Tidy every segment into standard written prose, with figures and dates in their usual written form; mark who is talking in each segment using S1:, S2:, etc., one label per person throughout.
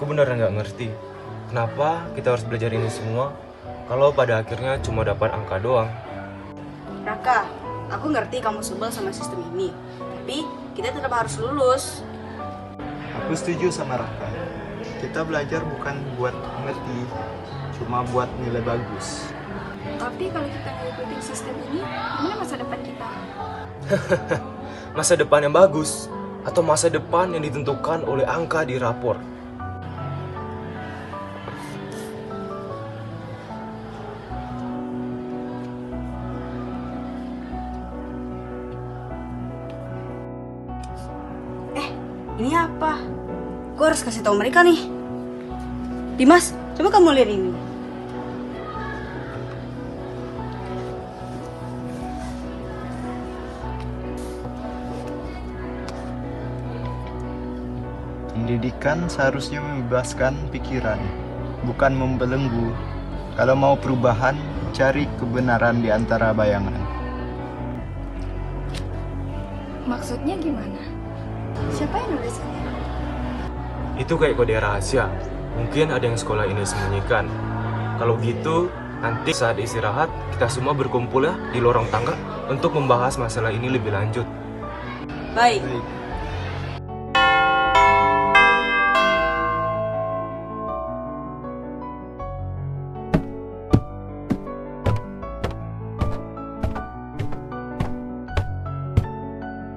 S1: Aku beneran gak ngerti kenapa kita harus belajar ini semua kalau pada akhirnya cuma dapat angka doang.
S2: Raka, aku ngerti kamu sebel sama sistem ini, tapi kita tetap harus lulus.
S3: Aku setuju sama Raka. Kita belajar bukan buat ngerti, cuma buat nilai bagus.
S4: Tapi kalau kita nggak ikutin sistem ini, gimana masa depan kita?
S1: Masa depan yang bagus atau masa depan yang ditentukan oleh angka di rapor?
S2: Ini apa? Gue harus kasih tahu mereka nih. Dimas, coba kamu lihat ini.
S3: Pendidikan seharusnya membebaskan pikiran, bukan membelenggu. Kalau mau perubahan, cari kebenaran di antara bayangan.
S4: Maksudnya gimana? Siapa yang nulis ini?
S1: Itu kayak kode rahasia. Mungkin ada yang sekolah ini sembunyikan. Kalau gitu, nanti saat istirahat, kita semua berkumpul ya di lorong tangga untuk membahas masalah ini lebih lanjut.
S2: Baik.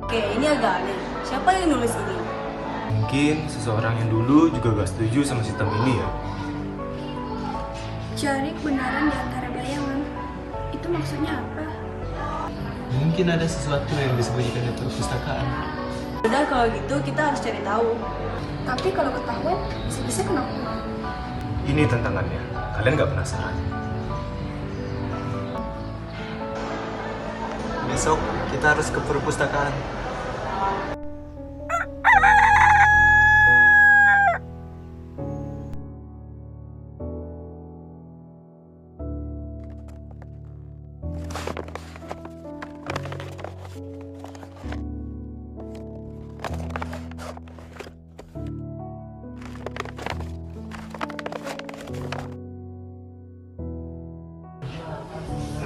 S2: Oke, ini agak aneh. Siapa yang nulis ini?
S1: Mungkin seseorang yang dulu juga gak setuju sama sistem ini ya.
S4: Cari kebenaran di antara bayangan. Itu maksudnya apa?
S3: Mungkin ada sesuatu yang disembunyikan di perpustakaan.
S2: Udah kalau gitu kita harus cari tahu.
S4: Tapi kalau ketahuan, bisa-bisa kena hukuman.
S1: Ini tantangannya. Kalian gak penasaran?
S3: Besok kita harus ke perpustakaan.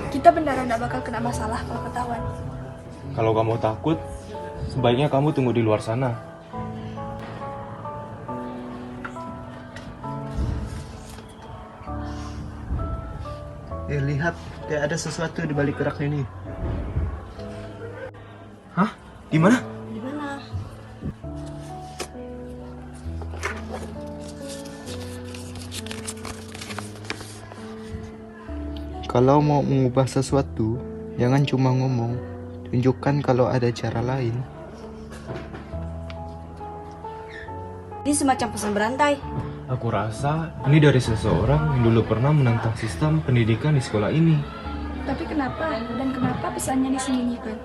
S4: Kita beneran gak bakal kena masalah kalau ketahuan.
S1: Kalau kamu takut, sebaiknya kamu tunggu di luar sana.
S3: Lihat, kayak ada sesuatu di balik rak ini.
S1: Hah? Di mana?
S2: Di mana?
S3: Kalau mau mengubah sesuatu, jangan cuma ngomong. Tunjukkan kalau ada cara lain.
S2: Ini semacam pesan berantai.
S1: Aku rasa ini dari seseorang yang dulu pernah menentang sistem pendidikan di sekolah ini.
S4: Tapi kenapa? Dan kenapa pesannya disembunyikan?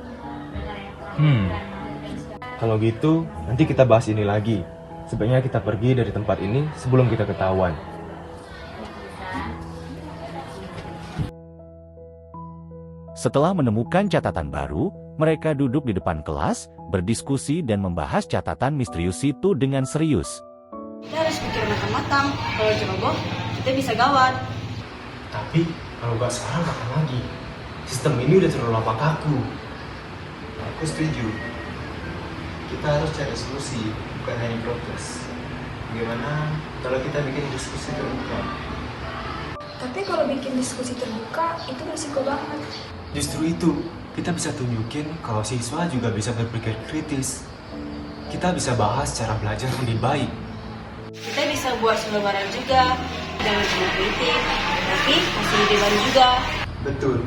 S1: Kalau gitu, nanti kita bahas ini lagi. Sebaiknya kita pergi dari tempat ini sebelum kita ketahuan.
S5: Setelah menemukan catatan baru, mereka duduk di depan kelas, berdiskusi dan membahas catatan misterius itu dengan serius.
S2: Kita harus pikir matang-matang. Kalau ceroboh, kita bisa gawat.
S1: Tapi kalau gak sekarang kapan lagi? Sistem ini udah terlalu lama kaku.
S3: Aku setuju. Kita harus cari solusi, bukan hanya protes. Bagaimana kalau kita bikin diskusi terbuka?
S4: Tapi kalau bikin diskusi terbuka, itu berisiko banget.
S1: Justru itu, kita bisa tunjukin kalau siswa juga bisa berpikir kritis. Kita bisa bahas cara belajar yang lebih baik.
S2: Kita bisa buat selebaran juga, jangan cuma kritik, tapi kasih ide baru juga.
S3: Betul.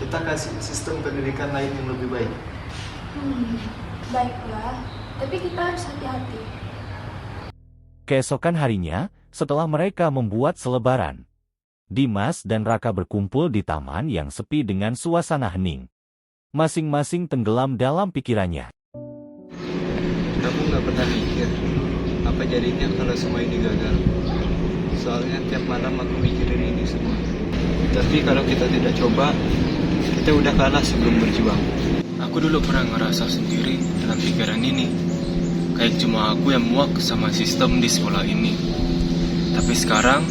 S3: Kita kasih sistem pendidikan lain yang lebih baik.
S4: Baiklah. Tapi kita harus hati-hati.
S5: Keesokan harinya, setelah mereka membuat selebaran, Dimas dan Raka berkumpul di taman yang sepi dengan suasana hening. Masing-masing tenggelam dalam pikirannya.
S6: Kamu gak pernah mikir apa jadinya kalau semua ini gagal? Soalnya tiap malam aku mikirin ini semua. Tapi kalau kita tidak coba, kita udah kalah sebelum berjuang.
S1: Aku dulu pernah ngerasa sendiri dalam pikiran ini. Kayak cuma aku yang muak sama sistem di sekolah ini. Tapi sekarang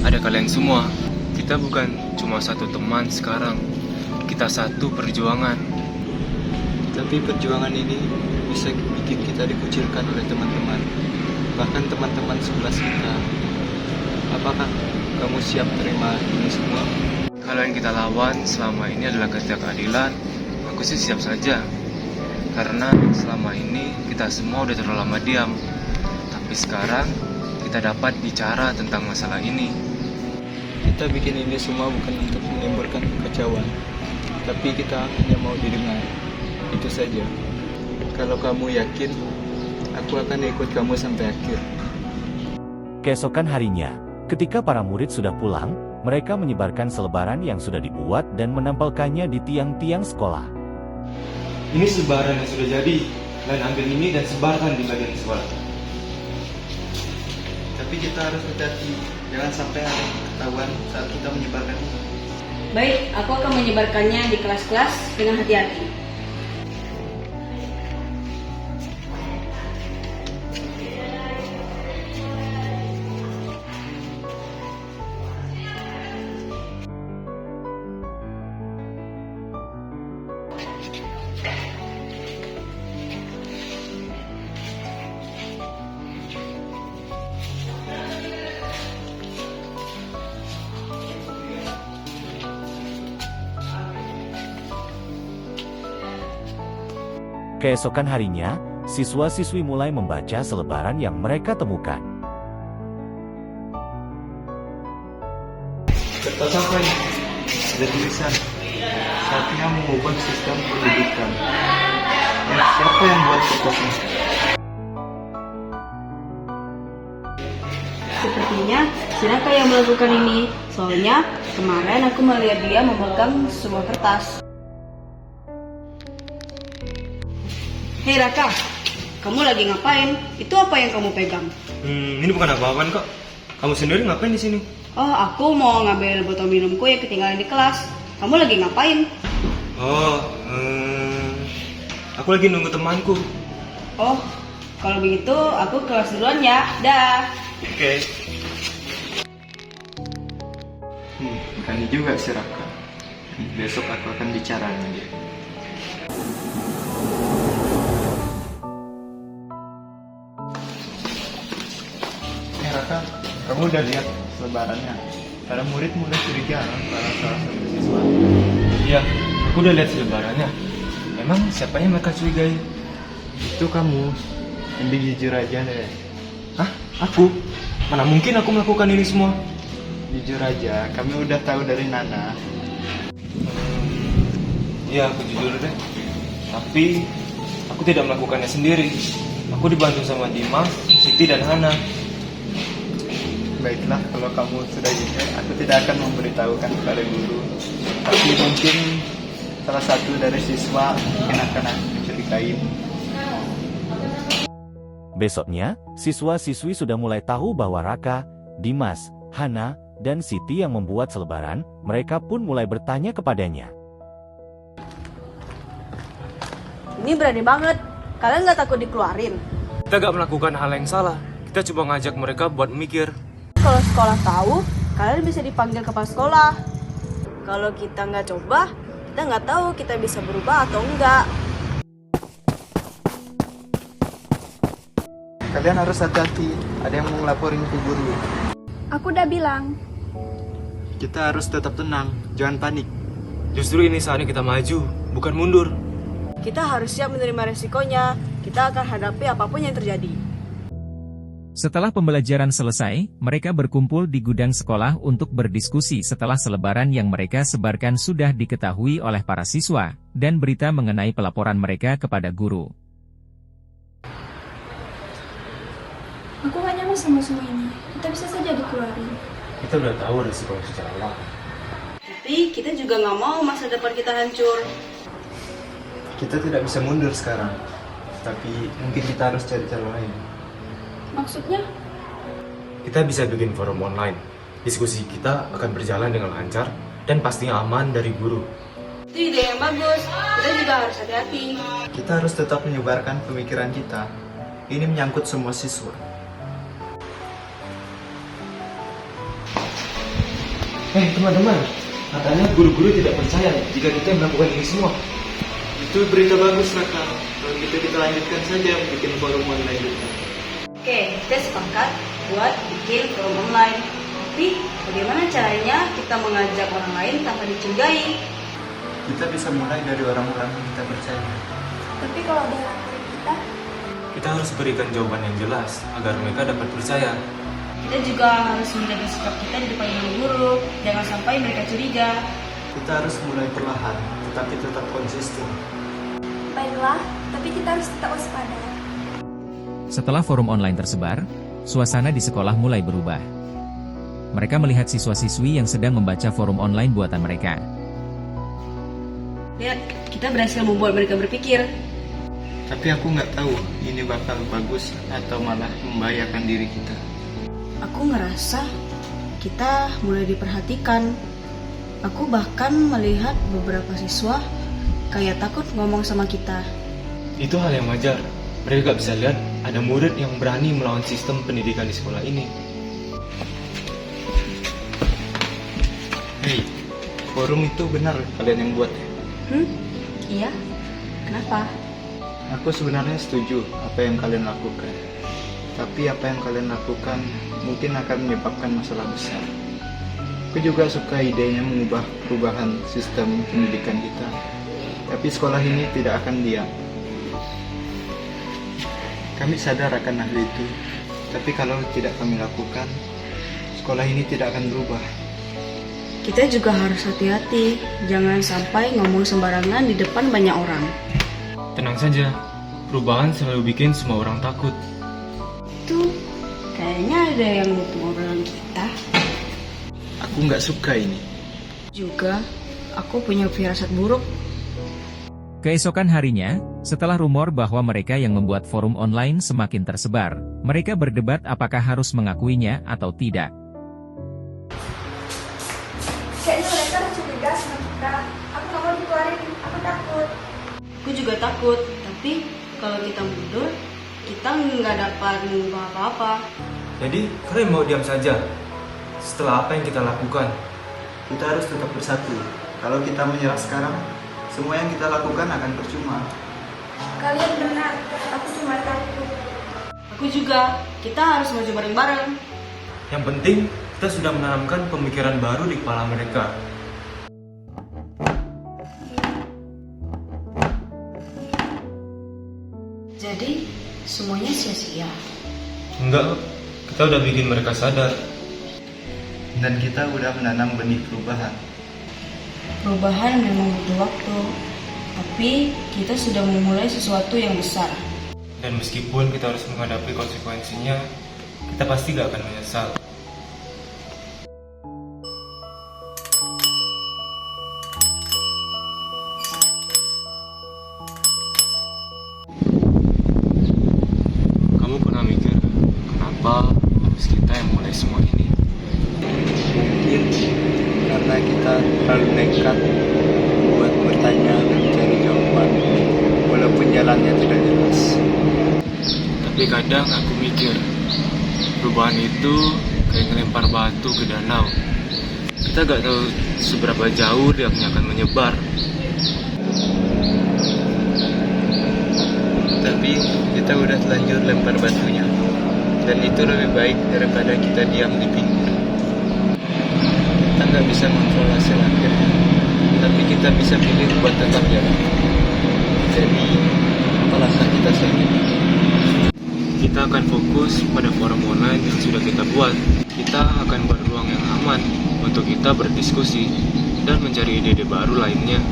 S1: ada kalian semua. Kita bukan cuma satu teman sekarang. Kita satu perjuangan.
S6: Tapi perjuangan ini bisa bikin kita dikucilkan oleh teman-teman, bahkan teman-teman sekelas kita. Apakah kamu siap terima ini semua?
S1: Kalau yang kita lawan selama ini adalah ketidakadilan, aku sih siap saja. Karena selama ini kita semua udah terlalu lama diam. Tapi sekarang kita dapat bicara tentang masalah ini.
S6: Kita bikin ini semua bukan untuk menimbulkan kekacauan, tapi kita hanya mau didengar. Itu saja. Kalau kamu yakin, aku akan ikut kamu sampai akhir.
S5: Keesokan harinya, ketika para murid sudah pulang, mereka menyebarkan selebaran yang sudah dibuat dan menempelkannya di tiang-tiang sekolah.
S1: Ini selebaran yang sudah jadi. Kalian ambil ini dan sebarkan di bagian sekolah.
S3: Tapi kita harus hati-hati, jangan sampai ada yang ketahuan saat kita menyebarkan ini.
S2: Baik, aku akan menyebarkannya di kelas-kelas dengan hati-hati.
S5: Keesokan harinya, siswa-siswi mulai membaca selebaran yang mereka temukan.
S1: Kertas apa ini?
S3: Ada tulisan, saatnya mengubah sistem pendidikan. Siapa yang buat kertas ini?
S2: Sepertinya si Raka yang melakukan ini. Soalnya kemarin aku melihat dia memegang sebuah kertas. Hei Raka, kamu lagi ngapain? Itu apa yang kamu pegang?
S1: Ini bukan apa-apaan kok. Kamu sendiri ngapain di sini?
S2: Oh, aku mau ngambil botol minumku yang ketinggalan di kelas. Kamu lagi ngapain?
S1: Oh, aku lagi nunggu temanku.
S2: Oh, kalau begitu aku kelas duluan ya. Dah.
S1: Oke.
S3: Berani juga si Raka. Besok aku akan bicara dengan dia. Raka, kamu udah lihat selebarannya? Para murid mulai curiga pada salah satu siswa.
S1: Iya, aku udah lihat selebarannya. Emang siapa yang mereka curigai?
S3: Itu kamu, lebih jujur aja deh.
S1: Hah? Aku? Mana mungkin aku melakukan ini semua?
S3: Jujur aja, kami udah tahu dari Nana.
S1: Iya, aku jujur deh. Tapi aku tidak melakukannya sendiri. Aku dibantu sama Dimas, Siti, dan Hana.
S3: Baiklah, kalau kamu sudah jujur, aku tidak akan memberitahukan kepada guru. Tapi mungkin salah satu dari siswa mungkin akan aku curigai.
S5: Besoknya, siswa-siswi sudah mulai tahu bahwa Raka, Dimas, Hana, dan Siti yang membuat selebaran. Mereka pun mulai bertanya kepadanya.
S2: Ini berani banget. Kalian nggak takut dikeluarin?
S1: Kita gak melakukan hal yang salah. Kita coba ngajak mereka buat mikir.
S2: Kalau sekolah tahu, kalian bisa dipanggil kepala sekolah. Kalau kita nggak coba, kita nggak tahu kita bisa berubah atau enggak.
S3: Kalian harus hati-hati, ada yang mau ngelaporin ke guru.
S4: Aku udah bilang.
S3: Kita harus tetap tenang, jangan panik.
S1: Justru ini saatnya kita maju, bukan mundur.
S2: Kita harus siap menerima resikonya. Kita akan hadapi apapun yang terjadi.
S7: Setelah pembelajaran selesai, mereka berkumpul di gudang sekolah untuk berdiskusi setelah selebaran yang mereka sebarkan sudah diketahui oleh para siswa, dan berita mengenai pelaporan mereka kepada guru.
S4: Aku gak nyaman sama semua ini. Kita bisa saja dikeluarin.
S1: Kita udah tahu resiko secara awal.
S2: Tapi kita juga nggak mau masa depan kita hancur.
S3: Kita tidak bisa mundur sekarang, tapi mungkin kita harus cari cara lain.
S4: Maksudnya?
S1: Kita bisa bikin forum online. Diskusi kita akan berjalan dengan lancar dan pastinya aman dari guru.
S2: Itu ide yang bagus. Kita juga harus hati-hati.
S3: Kita harus tetap menyebarkan pemikiran kita. Ini menyangkut semua siswa.
S1: Teman-teman, katanya guru-guru tidak percaya jika kita melakukan ini semua.
S6: Itu berita bagus, Raka. Kalau gitu kita lanjutkan saja bikin forum online kita.
S2: Oke, kita sepakat buat bikin forum online. Tapi bagaimana caranya kita mengajak orang lain tanpa dicurigai?
S3: Kita bisa mulai dari orang-orang yang kita percaya.
S4: Tapi kalau ada laporan
S1: Kita harus berikan jawaban yang jelas agar mereka dapat percaya.
S2: Kita juga harus menjaga sikap kita di depan guru, jangan sampai mereka curiga.
S3: Kita harus mulai perlahan, tetapi tetap konsisten.
S4: baiklah, tapi kita harus tetap waspada.
S7: Setelah forum online tersebar, suasana di sekolah mulai berubah. Mereka melihat siswa-siswi yang sedang membaca forum online buatan mereka.
S2: Lihat, kita berhasil membuat mereka berpikir.
S6: Tapi aku nggak tahu ini bakal bagus atau malah membahayakan diri kita.
S2: Aku ngerasa kita mulai diperhatikan. Aku bahkan melihat beberapa siswa kayak takut ngomong sama kita.
S1: Itu hal yang wajar. Mereka gak bisa lihat ada murid yang berani melawan sistem pendidikan di sekolah ini.
S6: Hei, forum itu benar kalian yang buat.
S2: Iya? Kenapa?
S6: Aku sebenarnya setuju apa yang kalian lakukan. Tapi apa yang kalian lakukan mungkin akan menyebabkan masalah besar. Aku juga suka idenya mengubah perubahan sistem pendidikan kita. Tapi sekolah ini tidak akan diam. Kami sadar akan hal itu. Tapi kalau tidak kami lakukan, sekolah ini tidak akan berubah.
S2: Kita juga harus hati-hati. Jangan sampai ngomong sembarangan di depan banyak orang.
S1: Tenang saja, perubahan selalu bikin semua orang takut.
S2: Tuh, kayaknya ada yang nutup obrolan kita.
S6: Aku nggak suka ini.
S2: Juga, aku punya firasat buruk.
S7: Keesokan harinya, setelah rumor bahwa mereka yang membuat forum online semakin tersebar, mereka berdebat apakah harus mengakuinya atau tidak.
S4: Kayaknya mereka harus curiga sama kita. Aku nggak mau dikeluarin, aku takut.
S2: Aku juga takut, tapi kalau kita mundur, kita nggak dapat mengubah apa-apa.
S1: Jadi, kalian mau diam saja setelah apa yang kita lakukan?
S3: Kita harus tetap bersatu. Kalau kita menyerah sekarang, semua yang kita lakukan akan percuma.
S4: Kalian benar, aku cuma takut.
S2: Aku juga, kita harus maju bareng-bareng.
S1: Yang penting, kita sudah menanamkan pemikiran baru di kepala mereka.
S2: Jadi, semuanya sia-sia.
S1: Enggak, kita udah bikin mereka sadar.
S3: Dan kita udah menanam benih perubahan.
S2: Perubahan memang butuh waktu, tapi kita sudah memulai sesuatu yang besar.
S1: Dan meskipun kita harus menghadapi konsekuensinya, kita pasti gak akan menyesal. Kamu pernah mikir, kenapa harus kita yang mulai semua ini?
S3: Mungkin karena kita terlalu nekat buat bertanya dan mencari jawaban, walaupun jalannya tidak jelas.
S1: Tapi kadang aku mikir, perubahan itu kayak ngelempar batu ke danau. Kita gak tahu seberapa jauh dia akan menyebar.
S6: Tapi kita udah telanjur lempar batunya. Dan itu lebih baik daripada kita diam di pinggir. Kita nggak bisa kontrol hasil akhirnya, tapi kita bisa pilih buat tetap jalan. Jadi, apa langkah kita selanjutnya?
S1: Kita akan fokus pada forum online yang sudah kita buat. Kita akan buat ruang yang aman untuk kita berdiskusi dan mencari ide-ide baru lainnya.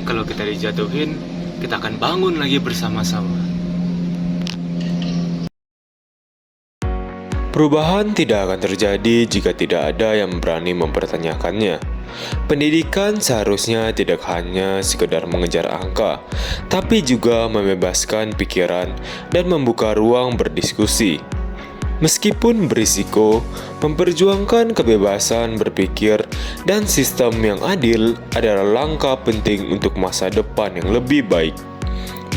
S1: Kalau kita dijatuhin, kita akan bangun lagi bersama-sama.
S8: Perubahan tidak akan terjadi jika tidak ada yang berani mempertanyakannya. Pendidikan seharusnya tidak hanya sekedar mengejar angka, tapi juga membebaskan pikiran dan membuka ruang berdiskusi. Meskipun berisiko, memperjuangkan kebebasan berpikir dan sistem yang adil adalah langkah penting untuk masa depan yang lebih baik.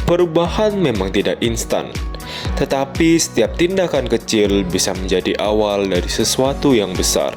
S8: Perubahan memang tidak instan, tetapi setiap tindakan kecil bisa menjadi awal dari sesuatu yang besar.